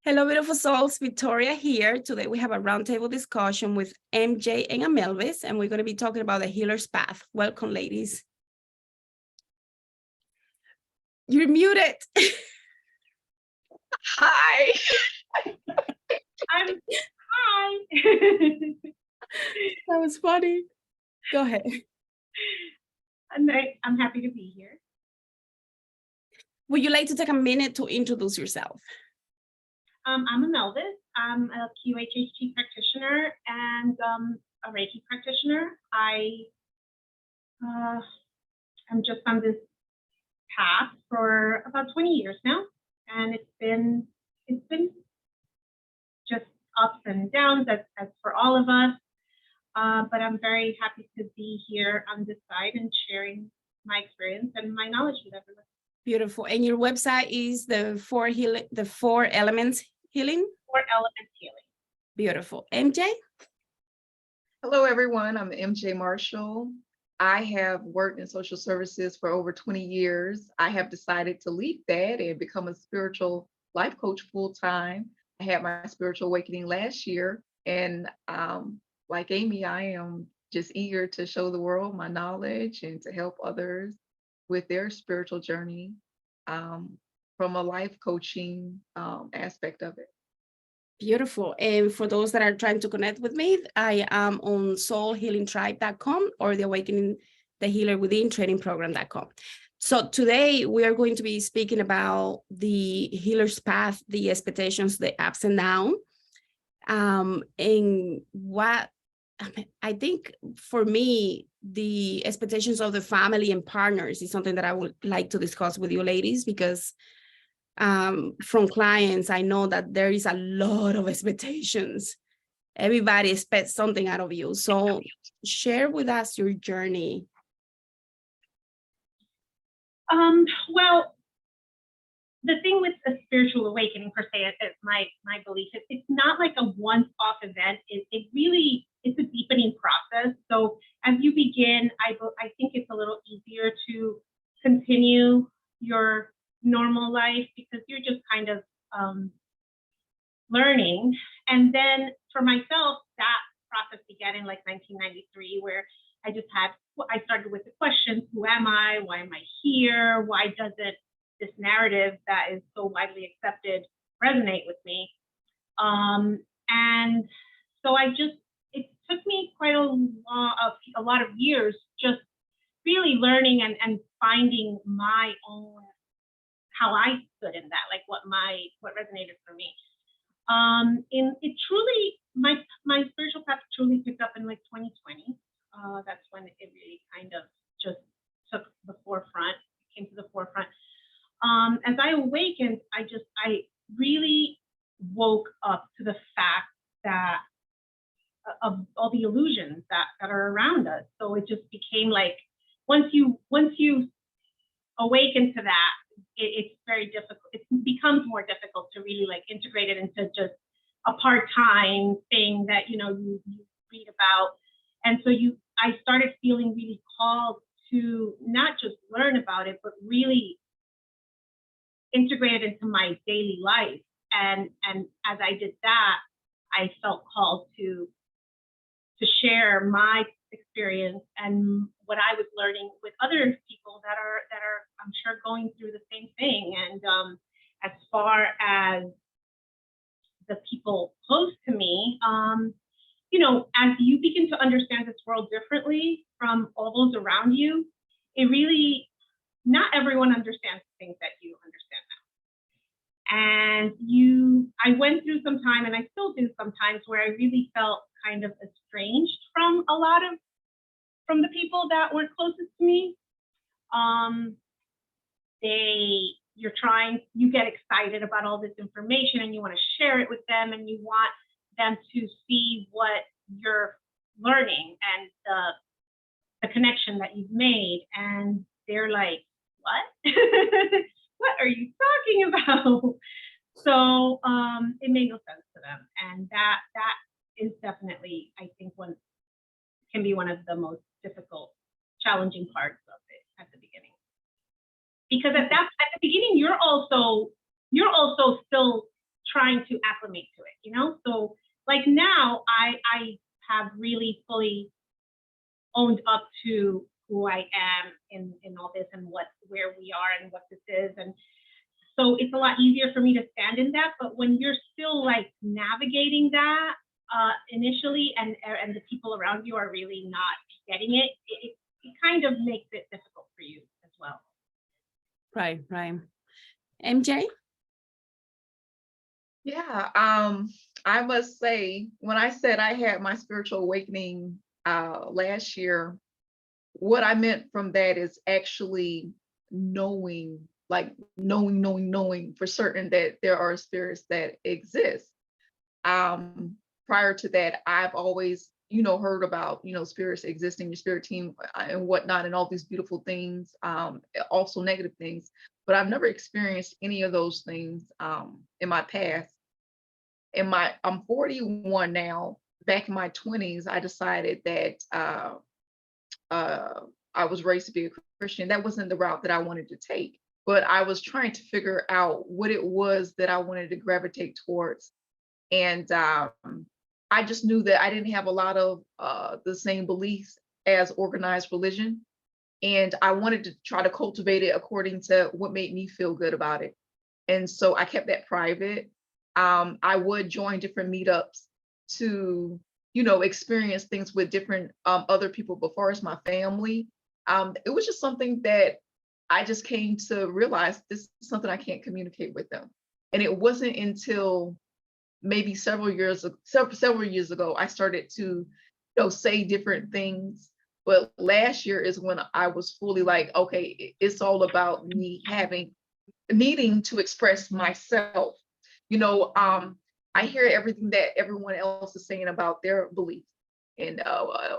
Hello, beautiful souls. Victoria here. Today we have a roundtable discussion with MJ and Amelvis, and we're going to be talking about the healer's path. Welcome, ladies. You're muted. Hi. Hi. That was funny. Go ahead. I'm happy to be here. Would you like to take a minute to introduce yourself? I'm Amelvis. I'm a QHHT practitioner and a Reiki practitioner. I'm just on this path for about 20 years now, and it's been just ups and downs as for all of us. But I'm very happy to be here on this side and sharing my experience and my knowledge with everyone. Beautiful. And your website is the Four Elements Healing? Four Elements Healing. Beautiful. MJ? Hello, everyone. I'm MJ Marshall. I have worked in social services for over 20 years. I have decided to leave that and become a spiritual life coach full-time. I had my spiritual awakening last year. And like Amy, I am just eager to show the world my knowledge and to help others with their spiritual journey from a life coaching aspect of it. Beautiful. And for those that are trying to connect with me, I am on soulhealingtribe.com or the Awakening the Healer Within trainingprogram.com. So today we are going to be speaking about the healer's path, the expectations, the ups and downs, and what I think for me, the expectations of the family and partners is something that I would like to discuss with you ladies, because from clients, I know that there is a lot of expectations. Everybody expects something out of you. So share with us your journey. Well, the thing with a spiritual awakening, per se, is my belief. It's not like a once-off event. It's a deepening process. So as you begin, I think it's a little easier to continue your normal life because you're just kind of learning. And then for myself, that process began in like 1993, where I started with the questions: who am I? Why am I here? Why doesn't this narrative that is so widely accepted resonate with me? And so it took me quite a lot of years just really learning and finding my own, how I stood in that, like what resonated for me. My spiritual path truly picked up in like 2020. That's when it really kind of just came to the forefront. As I awakened, I really woke up to the fact that of all the illusions that are around us. So it just became like, once you awaken to that, it's very difficult. It becomes more difficult to really like integrate it into just a part-time thing that you read about. And so I started feeling really called to not just learn about it, but really integrate it into my daily life. And as I did that, I felt called to share my experience and what I was learning with other people that are I'm sure going through the same thing. And as far as the people close to me, as you begin to understand this world differently from all those around you, it really, not everyone understands the things that you understand now. And I went through some time, and I still do sometimes, where I really felt kind of estranged from the people that were closest to me. You get excited about all this information and you want to share it with them, and you want them to see what you're learning and the connection that you've made. And they're like, what? What are you talking about? So it made no sense to them. And that is definitely, I think, can be one of the most difficult, challenging parts of it at the beginning. Because at the beginning, you're also still trying to acclimate to it, you know? So like now I have really fully owned up to who I am in all this and where we are and what this is. And so it's a lot easier for me to stand in that. But when you're still like navigating that initially and the people around you are really not getting it, it kind of makes it difficult for you as well. Right, right. MJ? Yeah, I must say, when I said I had my spiritual awakening last year, what I meant from that is actually knowing, like knowing for certain that there are spirits that exist. Prior to that, I've always, heard about, spirits existing, your spirit team and whatnot, and all these beautiful things, also negative things, but I've never experienced any of those things in my past. I'm 41 now. Back in my 20s, I decided that I was raised to be a Christian. That wasn't the route that I wanted to take, but I was trying to figure out what it was that I wanted to gravitate towards. And I just knew that I didn't have a lot of the same beliefs as organized religion. And I wanted to try to cultivate it according to what made me feel good about it. And so I kept that private. I would join different meetups to, experience things with different other people before as my family. It was just something that I just came to realize this is something I can't communicate with them. And it wasn't until maybe several years ago, I started to, say different things. But last year is when I was fully like, okay, it's all about me needing to express myself. I hear everything that everyone else is saying about their beliefs and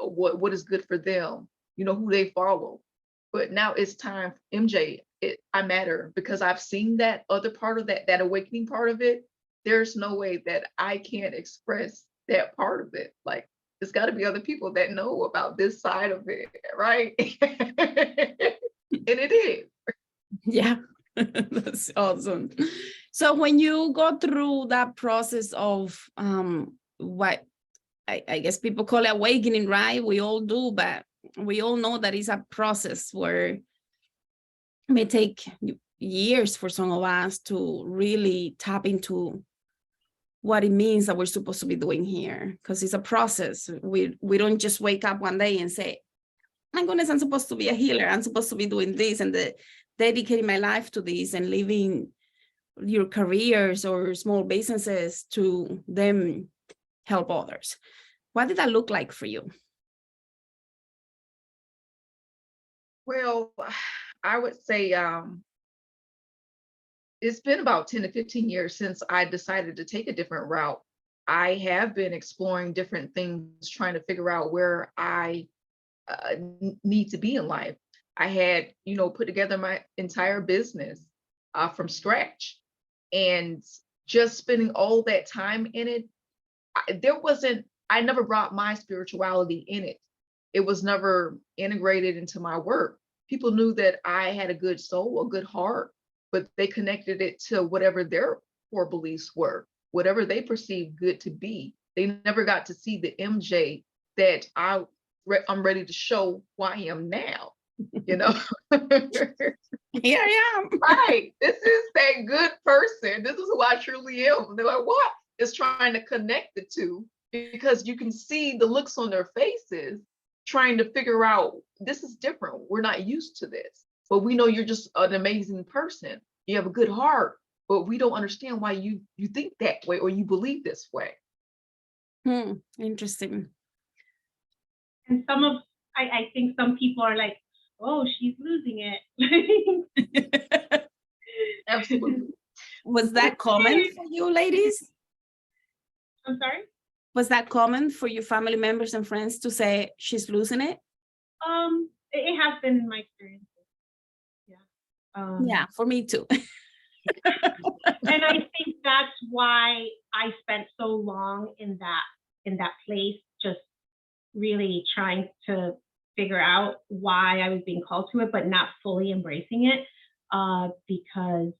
what is good for them, who they follow. But now it's time, MJ, I matter because I've seen that other part of that awakening part of it. There's no way that I can't express that part of it. Like, there's got to be other people that know about this side of it, right? And it is. Yeah, that's awesome. So when you go through that process of what I guess people call awakening, right? We all do, but we all know that it's a process where it may take years for some of us to really tap into what it means that we're supposed to be doing here, because it's a process. We don't just wake up one day and say, my goodness, I'm supposed to be a healer. I'm supposed to be doing this and dedicating my life to this and living your careers or small businesses to them help others. What did that look like for you? Well, I would say it's been about 10 to 15 years since I decided to take a different route. I have been exploring different things, trying to figure out where I need to be in life. I had, put together my entire business from scratch, and just spending all that time in it. I never brought my spirituality in it. It was never integrated into my work. People knew that I had a good soul, a good heart, but they connected it to whatever their core beliefs were, whatever they perceived good to be. They never got to see the MJ that I'm ready to show who I am now, Here I am. Right. This is that good person. This is who I truly am. They're like, what? It's trying to connect the two because you can see the looks on their faces trying to figure out this is different. We're not used to this, but we know you're just an amazing person. You have a good heart, but we don't understand why you think that way or you believe this way. Interesting. And I think some people are like, oh, she's losing it. Absolutely. Was that common for you, ladies? I'm sorry? Was that common for your family members and friends to say she's losing it? It has been in my experience. Yeah. Yeah, for me too. And I think that's why I spent so long in that place, just really trying to figure out why I was being called to it, but not fully embracing it, because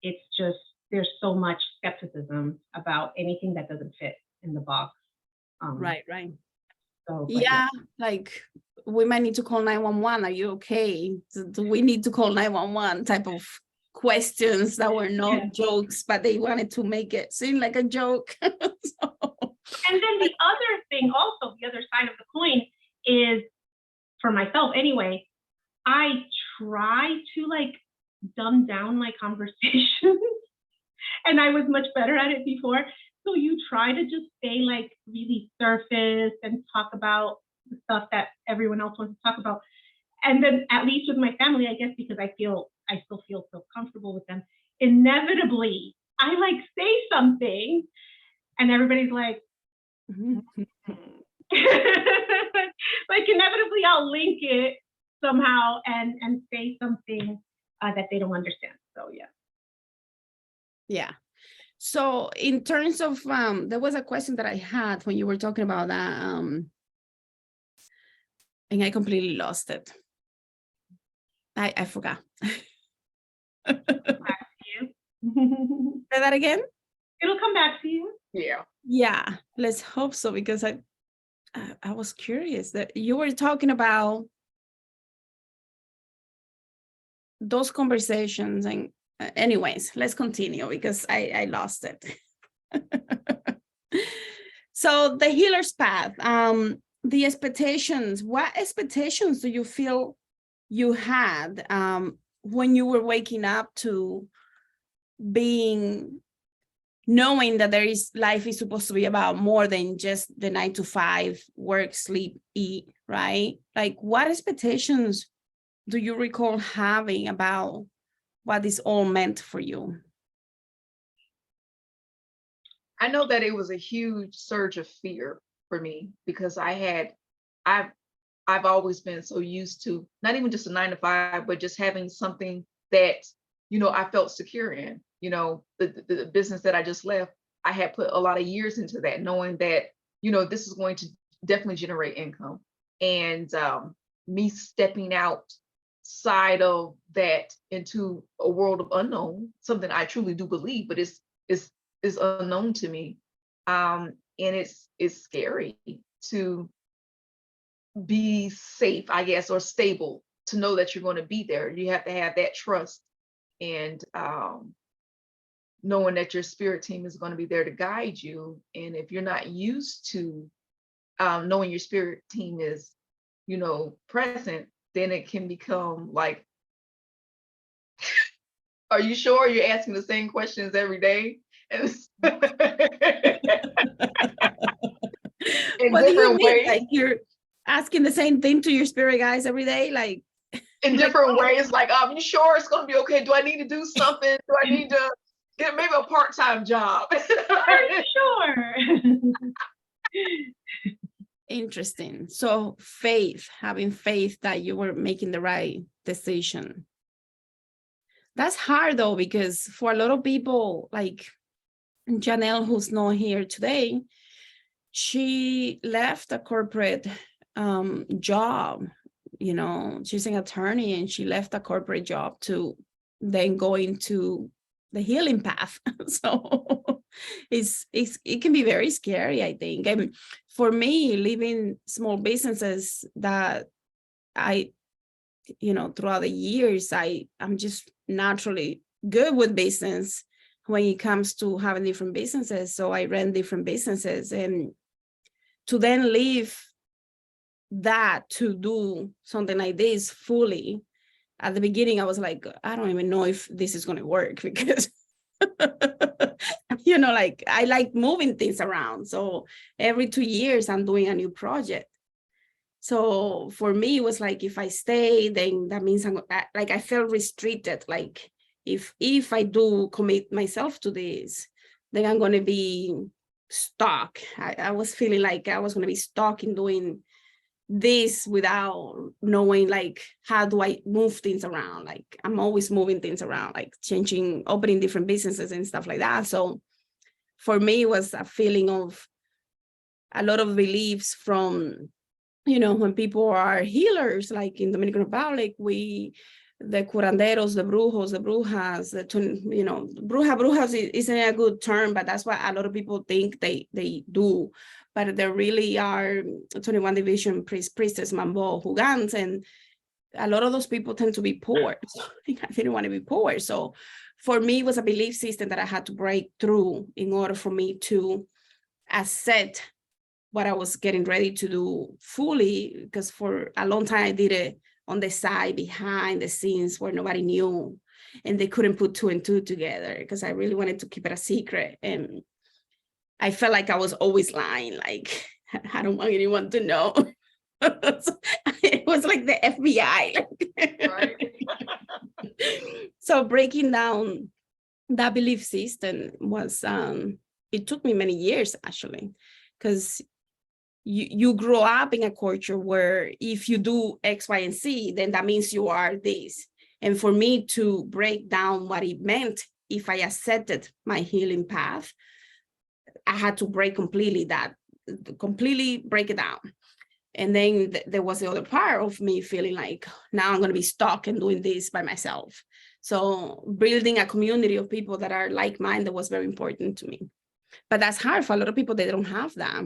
it's just there's so much skepticism about anything that doesn't fit in the box. Right. So, Yeah, like we might need to call 911. Are you okay? Do we need to call 911 type of questions that were not jokes, but they wanted to make it seem like a joke. So. And then the other thing also, the other side of the coin is, for myself anyway, I try to like dumb down my conversations and I was much better at it before. So you try to just stay like really surface and talk about the stuff that everyone else wants to talk about. And then at least with my family, I guess because I still feel so comfortable with them, inevitably I like say something and everybody's like, like inevitably I'll link it somehow and say something that they don't understand. So yeah. So in terms of there was a question that I had when you were talking about that, and I completely lost it. I forgot. back to you. Say that again. It'll come back to you. Yeah, let's hope so, because I was curious that you were talking about those conversations, and anyways, let's continue because I lost it. So the healer's path, the expectations, what expectations do you feel you had when you were waking up to knowing that life is supposed to be about more than just the 9 to 5 work, sleep, eat, right? Like what expectations do you recall having about what this all meant for you? I know that it was a huge surge of fear for me because I've always been so used to not even just a 9 to 5, but just having something that, I felt secure in. The business that I just left, I had put a lot of years into that, knowing that, this is going to definitely generate income. And me stepping outside of that into a world of unknown, something I truly do believe, but is unknown to me. And it's scary to be safe, I guess, or stable, to know that you're going to be there. You have to have that trust and knowing that your spirit team is going to be there to guide you. And if you're not used to knowing your spirit team is, present, then it can become like, are you sure you're asking the same questions every day? And in What do you different mean? ways. Like you're asking the same thing to your spirit guides every day? Like in different ways, like, you sure it's going to be okay? Do I need to do something? Do I need to get maybe a part-time job? Sure. Interesting. So having faith that you were making the right decision. That's hard though, because for a lot of people, like Janelle, who's not here today, she left a corporate job. She's an attorney, and she left a corporate job to then go into the healing path. So it can be very scary, I think. And for me, leaving small businesses that throughout the years, I'm just naturally good with business when it comes to having different businesses. So I ran different businesses, and to then leave that to do something like this fully, at the beginning I was like, I don't even know if this is going to work, because like I like moving things around. So every 2 years I'm doing a new project. So for me, it was like, if I stay, then that means I felt restricted. Like if I do commit myself to this, then I'm going to be stuck. I was feeling like I was going to be stuck in doing this without knowing, like, how do I move things around? Like I'm always moving things around, like changing, opening different businesses and stuff like that. So for me, it was a feeling of a lot of beliefs from, when people are healers, like in Dominican Republic, we the curanderos, the brujos, the brujas, brujas isn't a good term, but that's what a lot of people think they do. But there really are 21 division priestess, mambo, hugans, and a lot of those people tend to be poor. So I didn't want to be poor. So for me, it was a belief system that I had to break through in order for me to accept what I was getting ready to do fully, because for a long time I did it on the side, behind the scenes, where nobody knew, and they couldn't put two and two together, because I really wanted to keep it a secret. And I felt like I was always lying, like, I don't want anyone to know. So it was like the FBI. Right. So breaking down that belief system was, it took me many years, actually, because you grow up in a culture where if you do X, Y, and Z, then that means you are this. And for me to break down what it meant, if I accepted my healing path, I had to break completely break it down. And then there was the other part of me feeling like, now I'm going to be stuck and doing this by myself. So building a community of people that are like-minded was very important to me. But that's hard for a lot of people. They don't have that.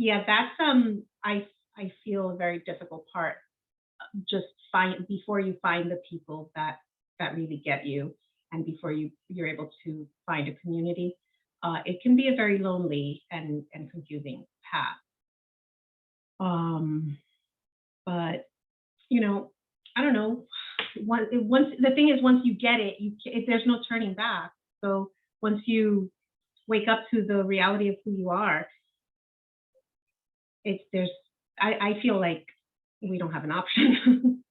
Yeah, that's I feel a very difficult part. Just before you find the people that really get you, and before you're able to find a community, it can be a very lonely and confusing path. But I don't know. Once the thing is, once you get it, there's no turning back. So once you wake up to the reality of who you are, I feel like we don't have an option.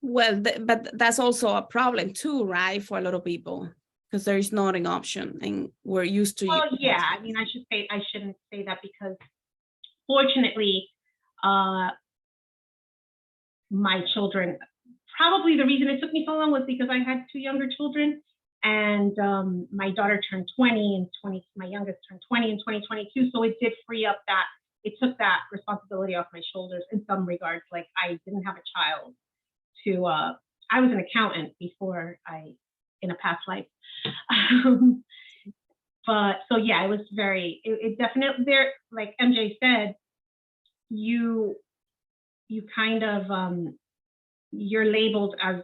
Well, but that's also a problem too, right? For a lot of people, because there is not an option, and we're used to. Well, yeah. I mean, I shouldn't say that, because fortunately, my children, probably the reason it took me so long was because I had two younger children, and my daughter turned 20 and my youngest turned 20 in 2022. So it did free up it took that responsibility off my shoulders in some regards. Like, I didn't have a child I was an accountant before in a past life. But so yeah, it was it definitely, there, like MJ said, you kind of, you're labeled as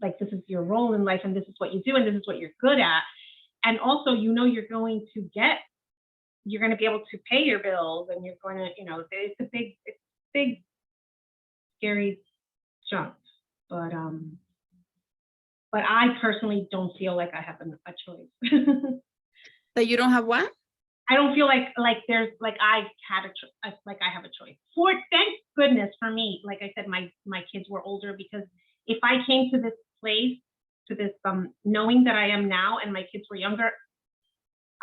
like, this is your role in life, and this is what you do, and this is what you're good at. And also, you're going to be able to pay your bills, and you're going to, it's a big, scary jump. But I personally don't feel like I have a choice. That you don't have what? I don't feel like there's I have a choice. Thank goodness for me. Like I said, my kids were older, because if I came to this place, to this knowing that I am now, and my kids were younger,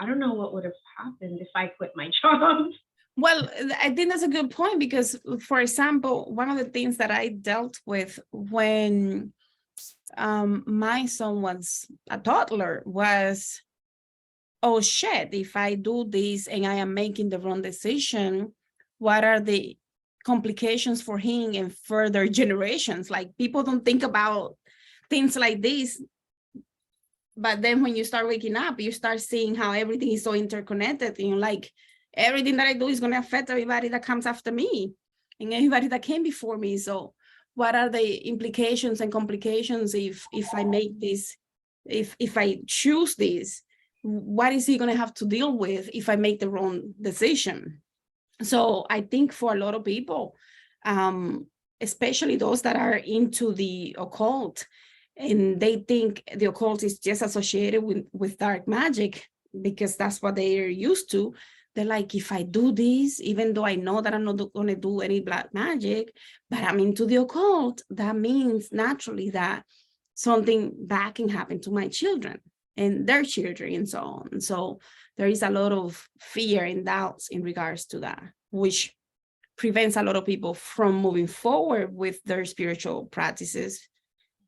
I don't know what would have happened if I quit my job. Well, I think that's a good point, because, for example, one of the things that I dealt with when my son was a toddler was, oh shit, if I do this and I am making the wrong decision, what are the complications for him and further generations? Like, people don't think about things like this. But then when you start waking up, you start seeing how everything is so interconnected, and like, everything that I do is going to affect everybody that comes after me and everybody that came before me. So what are the implications and complications if I make this, if I choose this? What is he going to have to deal with if I make the wrong decision? So I think for a lot of people, especially those that are into the occult, and they think the occult is just associated with dark magic, because that's what they're used to. They're like, if I do this, even though I know that I'm not going to do any black magic, but I'm into the occult, that means naturally that something bad can happen to my children and their children, and so on. So there is a lot of fear and doubts in regards to that, which prevents a lot of people from moving forward with their spiritual practices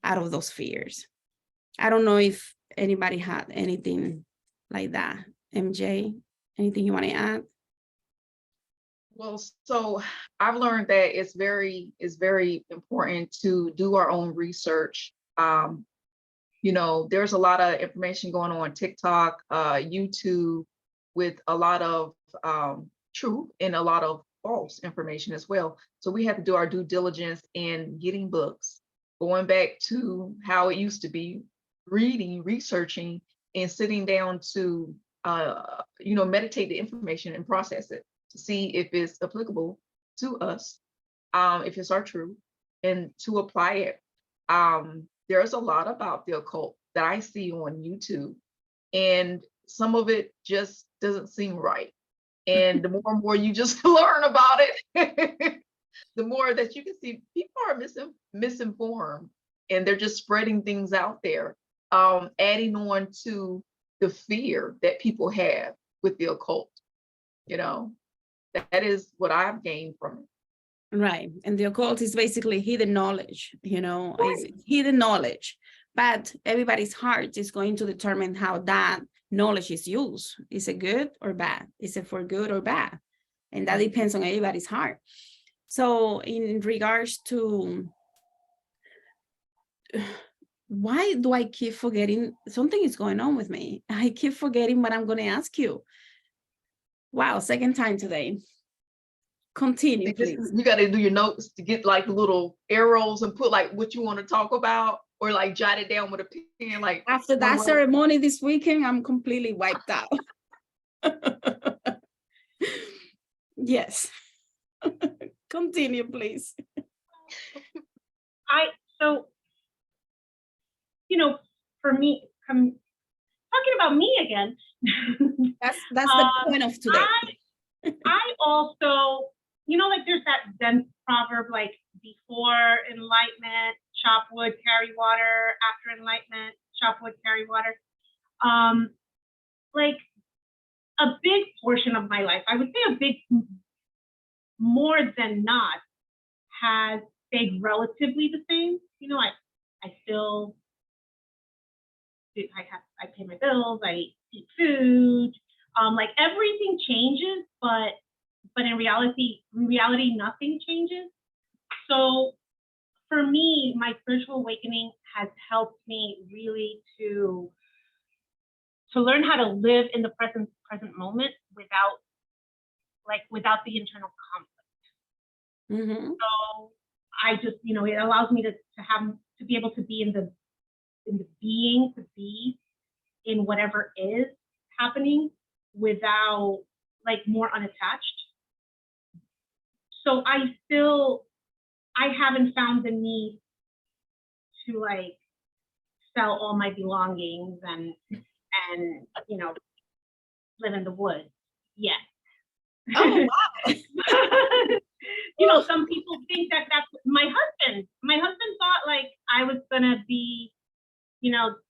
out of those fears. I don't know if anybody had anything like that. MJ, anything you want to add? Well, so I've learned that it's very important to do our own research. There's a lot of information going on TikTok, YouTube, with a lot of truth and a lot of false information as well. So we have to do our due diligence in getting books, going back to how it used to be, reading, researching, and sitting down to meditate the information and process it to see if it's applicable to us, if it's our truth, and to apply it. There's a lot about the occult that I see on YouTube, and some of it just doesn't seem right. And the more and more you just learn about it, the more that you can see people are misinformed, and they're just spreading things out there, adding on to the fear that people have with the occult. That is what I've gained from it. Right. And the occult is basically hidden knowledge, Right. it's hidden knowledge. But everybody's heart is going to determine how that knowledge is used. Is it good or bad? Is it for good or bad? And that depends on everybody's heart. So in regards to why do I keep forgetting? Something is going on with me. I keep forgetting what I'm going to ask you. Wow, second time today. Continue, please. You got to do your notes to get like little arrows and put like what you want to talk about, or like jot it down with a pen. Like After that ceremony this weekend, I'm completely wiped out. Yes. Continue, please. For me, talking about me again. That's the point of today. I also, like there's that Zen proverb, like before enlightenment, chop wood, carry water. After enlightenment, chop wood, carry water. Like a big portion of my life, I would say more than not, has stayed relatively the same. I still I pay my bills, I eat food, like everything changes, but in reality nothing changes. So for me, my spiritual awakening has helped me really to learn how to live in the present moment without the internal conflict. Mm-hmm. So I just, it allows me to be able to be in the being, to be in whatever is happening without, like, more unattached. So I haven't found the need to like sell all my belongings and live in the woods yet. Oh, wow. Some people think that that's my husband. My husband thought like I was gonna be,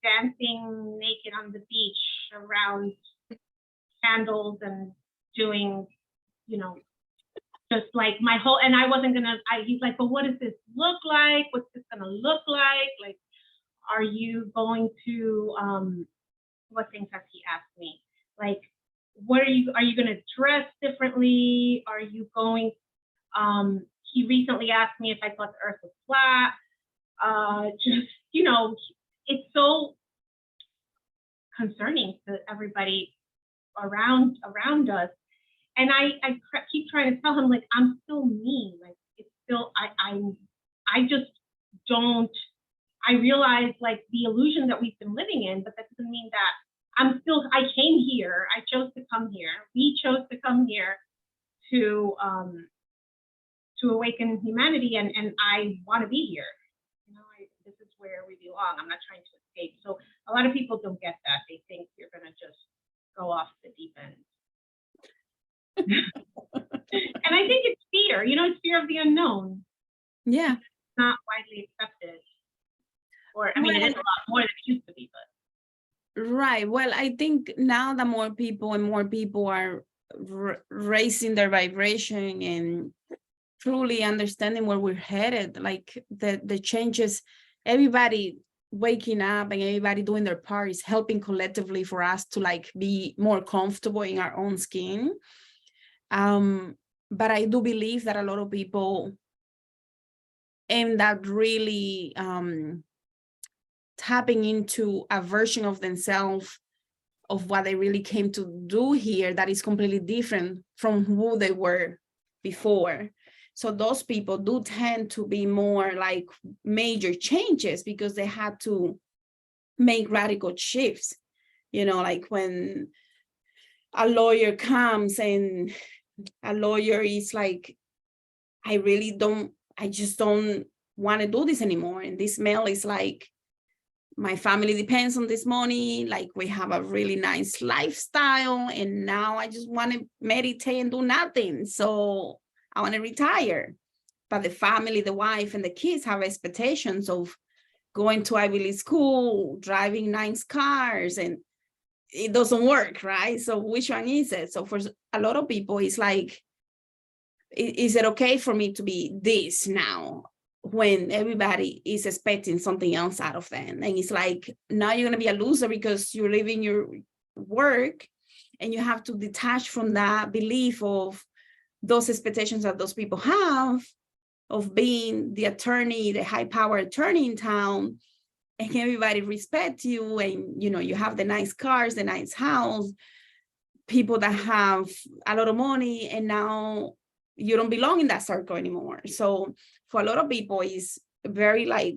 dancing naked on the beach around candles and doing, just like my whole, and I wasn't gonna, he's like, but what does this look like? What's this gonna look like? Like, are you going to, what things has he asked me? Like, what are you gonna dress differently? Are you going, he recently asked me if I thought the earth was flat. Just, it's so concerning to everybody around us. And I keep trying to tell him, like, I'm still me. Like, it's still, I just don't, I realize, like, the illusion that we've been living in, but that doesn't mean that I came here, I chose to come here. We chose to come here to awaken humanity, and I want to be here. This is where we belong. I'm not trying to escape. So a lot of people don't get that. They think you're going to just go off the deep end. And I think it's fear, it's fear of the unknown. Yeah. It's not widely accepted. Or, I mean, it is a lot more than it used to be, but. Right. Well, I think now that more people are raising their vibration and truly understanding where we're headed, like the changes, everybody waking up and everybody doing their part is helping collectively for us to like be more comfortable in our own skin. but I do believe that a lot of people end up really tapping into a version of themselves, of what they really came to do here, that is completely different from who they were before. So those people do tend to be more like major changes, because they had to make radical shifts. You know, like when a lawyer comes and a lawyer is like, I just don't want to do this anymore. And this male is like, my family depends on this money. Like, we have a really nice lifestyle, and now I just want to meditate and do nothing. So I want to retire. But the family, the wife and the kids have expectations of going to Ivy League school, driving nice cars, and it doesn't work, right? So which one is it? So for a lot of people, it's like, is it okay for me to be this now, when everybody is expecting something else out of them? And it's like, now you're going to be a loser because you're leaving your work, and you have to detach from that belief of those expectations that those people have of being the attorney, the high power attorney in town, and everybody respects you, and you have the nice cars, the nice house, people that have a lot of money, and now you don't belong in that circle anymore. So for a lot of people, it's very like,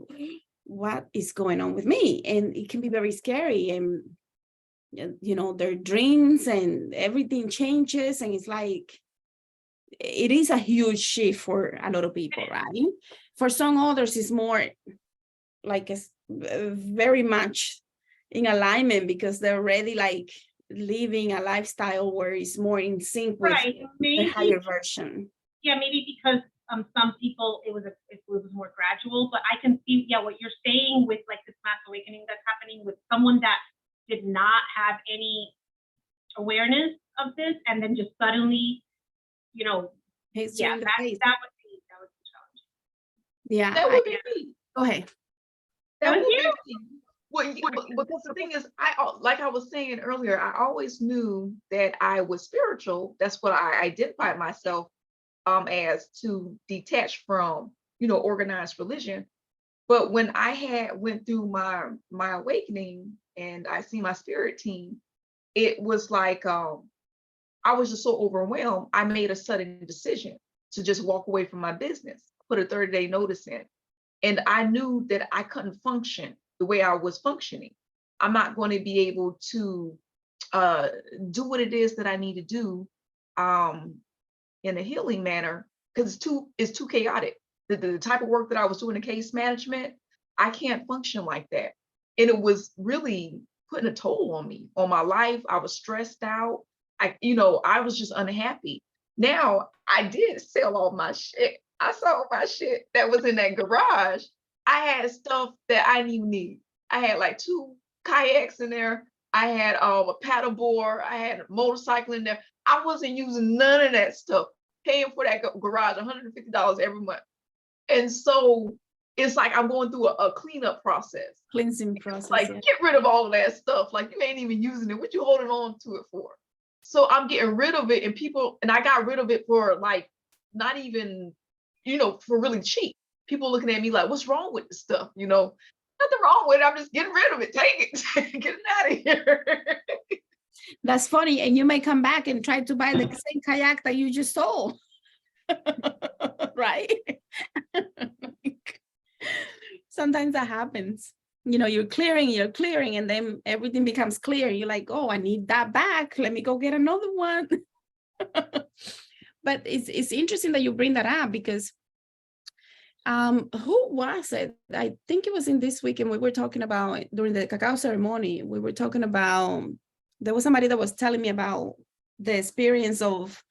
what is going on with me? And it can be very scary, and their dreams and everything changes, and it's like, it is a huge shift for a lot of people, right? For some others, it's more like very much in alignment, because they're already like living a lifestyle where it's more in sync with the higher version. Yeah, maybe because some people it was more gradual, but I can see what you're saying with like this mass awakening that's happening with someone that did not have any awareness of this, and then just suddenly, that would be challenging. Yeah, that would be me. Go ahead. That would be me. Well, because the thing is, like I was saying earlier, I always knew that I was spiritual. That's what I identified myself as, to detach from, organized religion. But when I went through my awakening and I see my spirit team, it was like I was just so overwhelmed. I made a sudden decision to just walk away from my business, put a 30-day notice in. And I knew that I couldn't function the way I was functioning. I'm not going to be able to do what it is that I need to do in a healing manner, because it's too chaotic. The type of work that I was doing in case management, I can't function like that. And it was really putting a toll on me, on my life. I was stressed out. I was just unhappy. Now, I did sell all my shit. I sold my shit that was in that garage. I had stuff that I didn't even need. I had like 2 kayaks in there. I had a paddle board. I had a motorcycle in there. I wasn't using none of that stuff, paying for that garage $150 every month. And so it's like I'm going through a cleanup process. Cleansing process. Like, get rid of all of that stuff. Like, you ain't even using it. What you holding on to it for? So I'm getting rid of it, and I got rid of it for like, not even, for really cheap. People looking at me like, what's wrong with this stuff? Nothing wrong with it. I'm just getting rid of it. Take it. Get it out of here. That's funny. And you may come back and try to buy the same kayak that you just sold. Right? Sometimes that happens. You're clearing, and then everything becomes clear. You're like, oh, I need that back. Let me go get another one. But it's interesting that you bring that up, because who was it? I think it was in this weekend we were talking about, during the cacao ceremony, we were talking about, there was somebody that was telling me about the experience of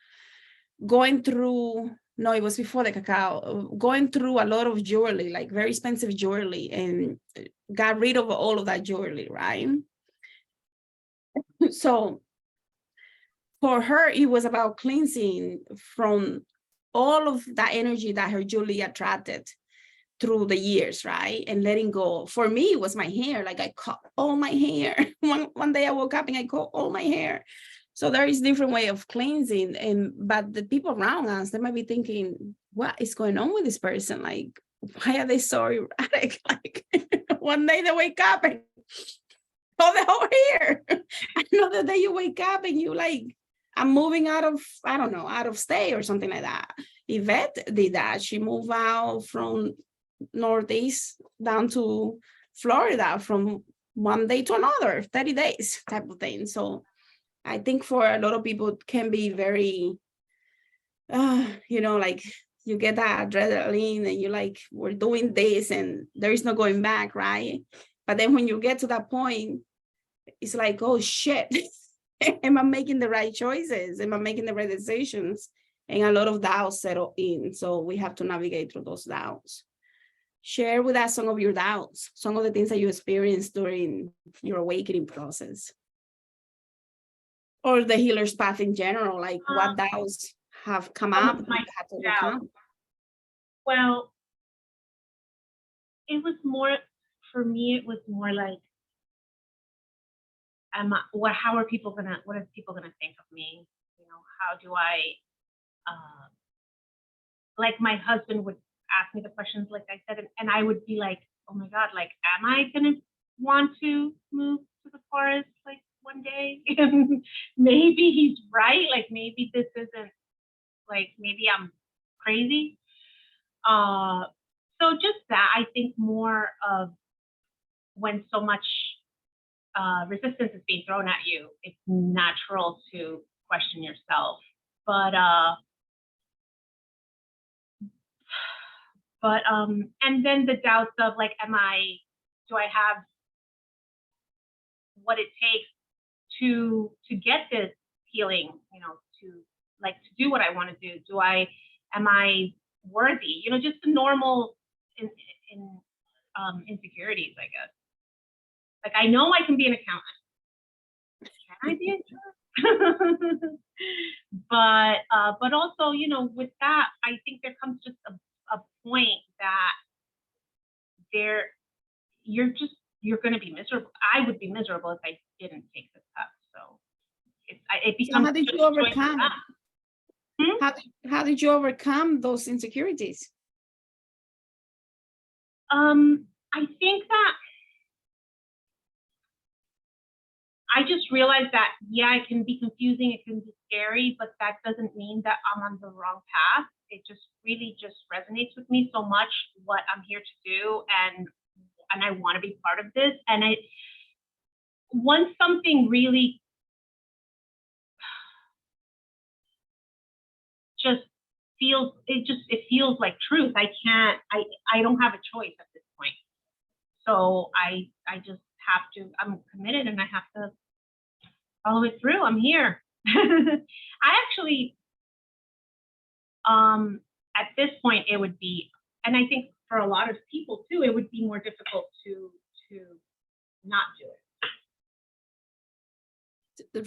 going through, no, it was before the cacao, going through a lot of jewelry, like very expensive jewelry, and got rid of all of that jewelry, right? So for her, it was about cleansing from all of that energy that her jewelry attracted through the years, right? And letting go. For me, it was my hair. Like, I cut all my hair. One day I woke up and I cut all my hair. So there is different way of cleansing, but the people around us, they might be thinking, what is going on with this person? Like, why are they so erratic? Like one day they wake up and oh, they're over here. Another day you wake up and you like, I'm moving out of, I don't know, out of state or something like that. Yvette did that. She moved out from Northeast down to Florida from one day to another, 30 days type of thing. So I think for a lot of people it can be very, like you get that adrenaline and you're like, we're doing this and there is no going back, right? But then when you get to that point, it's like, oh shit, am I making the right choices? Am I making the right decisions? And a lot of doubts settle in. So we have to navigate through those doubts. Share with us some of your doubts, some of the things that you experienced during your awakening process. Or the healer's path in general, like what doubts have come up that you had to overcome? Well, it was more, for me, it was more like, how are people gonna, what are people gonna think of me? You know, how do I, like my husband would ask me the questions, like I said, and I would be like, oh my God, like, am I gonna want to move to the forest like one day? And maybe he's right, like maybe this isn't, like maybe I'm crazy. So just that, I think more of when so much resistance is being thrown at you, it's natural to question yourself. But and then the doubts of like, do I have what it takes to get this healing, you know, to do what I want to do? Am I worthy? You know, just the normal insecurities, I guess. Like, I know I can be an accountant. Can I be a accountant? But also, you know, with that, I think there comes just a point that you're going to be miserable. I would be miserable if I didn't take this up. So it becomes. So how did you overcome? How did you overcome those insecurities? I think that I just realized that, yeah, it can be confusing, it can be scary, but that doesn't mean that I'm on the wrong path. It just really just resonates with me so much, what I'm here to do, and I want to be part of this. And once something really just feels, it feels like truth. I don't have a choice at this point. So I just have to, I'm committed and I have to follow it through. I'm here. I actually, at this point, it would be, and I think for a lot of people too, it would be more difficult to not do it.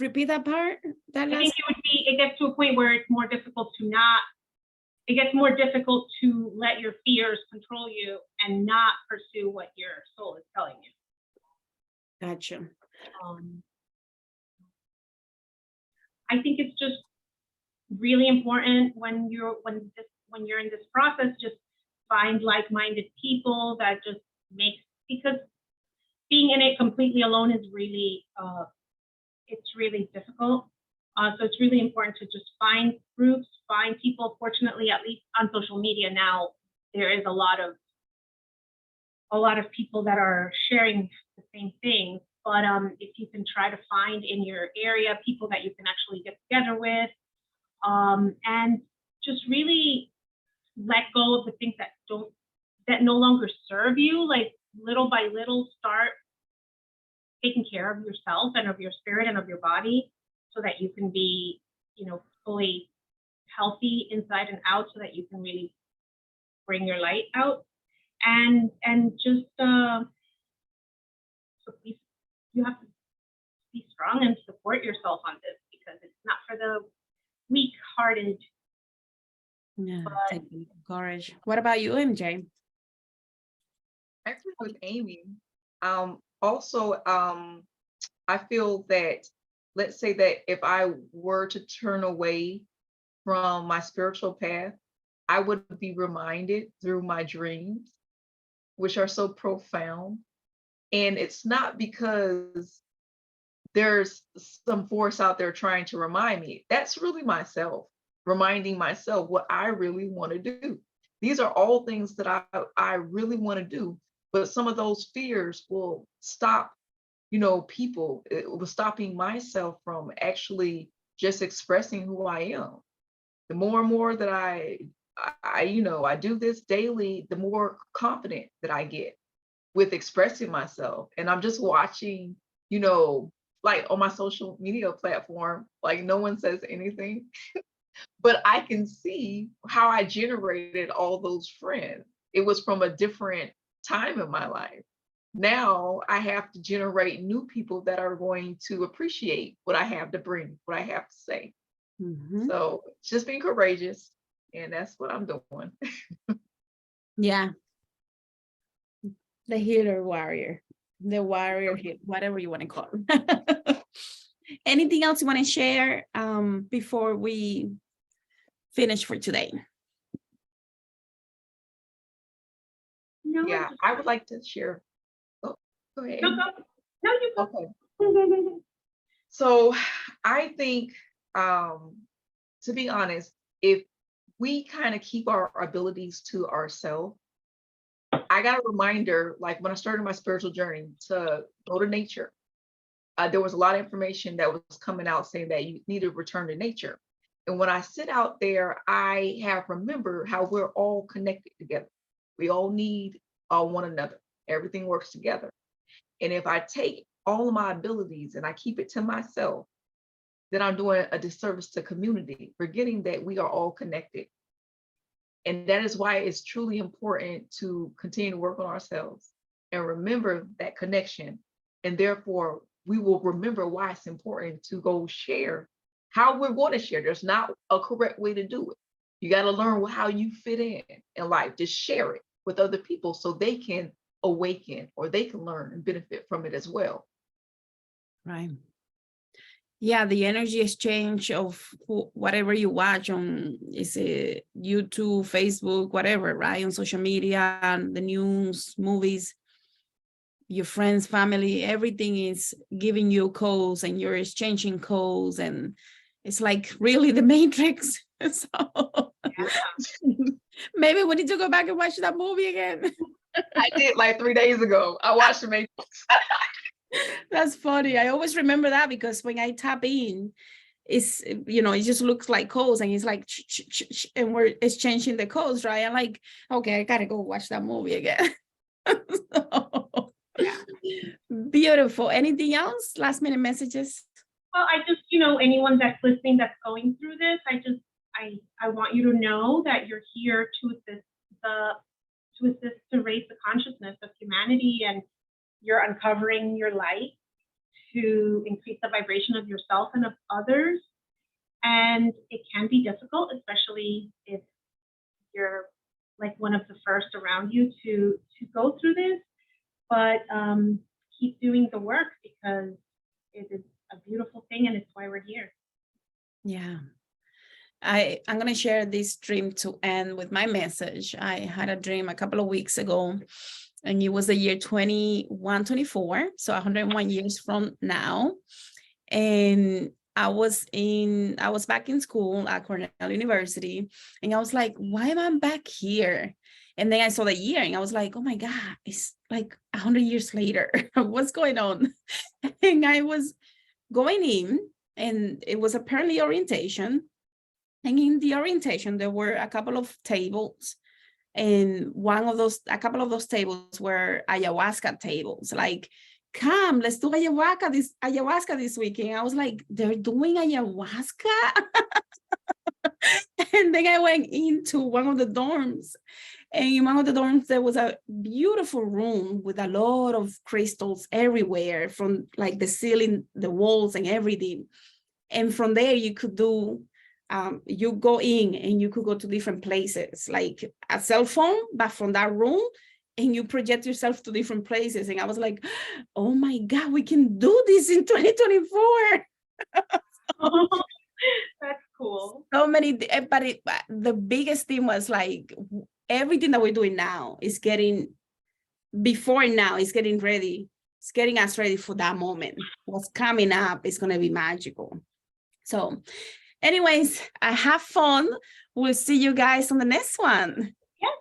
Repeat that part. I think it gets to a point where it's more difficult it gets more difficult to let your fears control you and not pursue what your soul is telling you. Gotcha. I think it's just really important when you're in this process, just find like-minded people that just because being in it completely alone is really it's really difficult. So it's really important to just find groups, find people. Fortunately, at least on social media now, there is a lot of people that are sharing the same things. But if you can try to find in your area people that you can actually get together with, and just really let go of the things that no longer serve you, like little by little start taking care of yourself and of your spirit and of your body, so that you can be, you know, fully healthy inside and out, so that you can really bring your light out. And just so you have to be strong and support yourself on this, because it's not for the weak-hearted. Yeah, take courage. What about you, MJ? Actually, with Amy, also, I feel that let's say that if I were to turn away from my spiritual path, I would be reminded through my dreams, which are so profound. And it's not because there's some force out there trying to remind me. That's really myself, reminding myself what I really want to do. These are all things that I really want to do. But some of those fears will stop, people. It was stopping myself from actually just expressing who I am. The more and more that I do this daily, the more confident that I get with expressing myself. And I'm just watching, like on my social media platform, like no one says anything, but I can see how I generated all those friends. It was from a different time in my life. Now I have to generate new people that are going to appreciate what I have to bring, what I have to say. Mhm. So just being courageous, and that's what I'm doing. Yeah, the healer warrior, the warrior, whatever you want to call it. Anything else you want to share before we finish for today? No, Yeah, I would like to share. Oh, go ahead. no, you go. Okay. So I think, to be honest, if we kind of keep our abilities to ourselves, I got a reminder, like when I started my spiritual journey, to go to nature. There was a lot of information that was coming out saying that you need to return to nature. And when I sit out there, I have remembered how we're all connected together. We all need one another. Everything works together. And if I take all of my abilities and I keep it to myself, then I'm doing a disservice to community, forgetting that we are all connected. And that is why it's truly important to continue to work on ourselves and remember that connection. And therefore, we will remember why it's important to go share how we're going to share. There's not a correct way to do it. You got to learn how you fit in life. Just share it with other people so they can awaken or they can learn and benefit from it as well. Right. Yeah, the energy exchange of whatever you watch on, is it YouTube, Facebook, whatever, right? On social media and the news, movies, your friends, family, everything is giving you codes and you're exchanging codes, and it's like really the Matrix. So maybe we need to go back and watch that movie again. I did like 3 days ago. I watched the Matrix. That's funny. I always remember that because when I tap in, it's, it just looks like codes and it's like, and we're exchanging the codes, right? I'm like, okay, I gotta go watch that movie again. So, Yeah. Beautiful. Anything else? Last minute messages? Well, I just, anyone that's listening that's going through this, I want you to know that you're here to assist to raise the consciousness of humanity, and you're uncovering your light to increase the vibration of yourself and of others. And it can be difficult, especially if you're like one of the first around you to go through this, but keep doing the work because it is a beautiful thing and it's why we're here. Yeah. I'm going to share this dream to end with my message. I had a dream a couple of weeks ago, and it was the year 2124, so 101 years from now. And I was back in school at Cornell University, and I was like, why am I back here? And then I saw the year and I was like, oh my God, it's like 100 years later. What's going on? And I was going in, and it was apparently orientation. And in the orientation, there were a couple of tables, and a couple of those tables were ayahuasca tables. Like, come, let's do ayahuasca this weekend. I was like, they're doing ayahuasca? And then I went into one of the dorms, and in one of the dorms, there was a beautiful room with a lot of crystals everywhere, from like the ceiling, the walls, and everything. And from there, you could do you go in and you could go to different places, like a cell phone, but from that room, and you project yourself to different places. And I was like, oh my God, we can do this in 2024. That's cool. So many, but the biggest thing was like everything that we're doing now is getting before now is getting ready. It's getting us ready for that moment. What's coming up is going to be magical. So anyways, I have fun. We'll see you guys on the next one. Yes.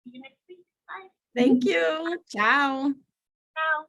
See you next week. Bye. Thank you. Ciao. Ciao.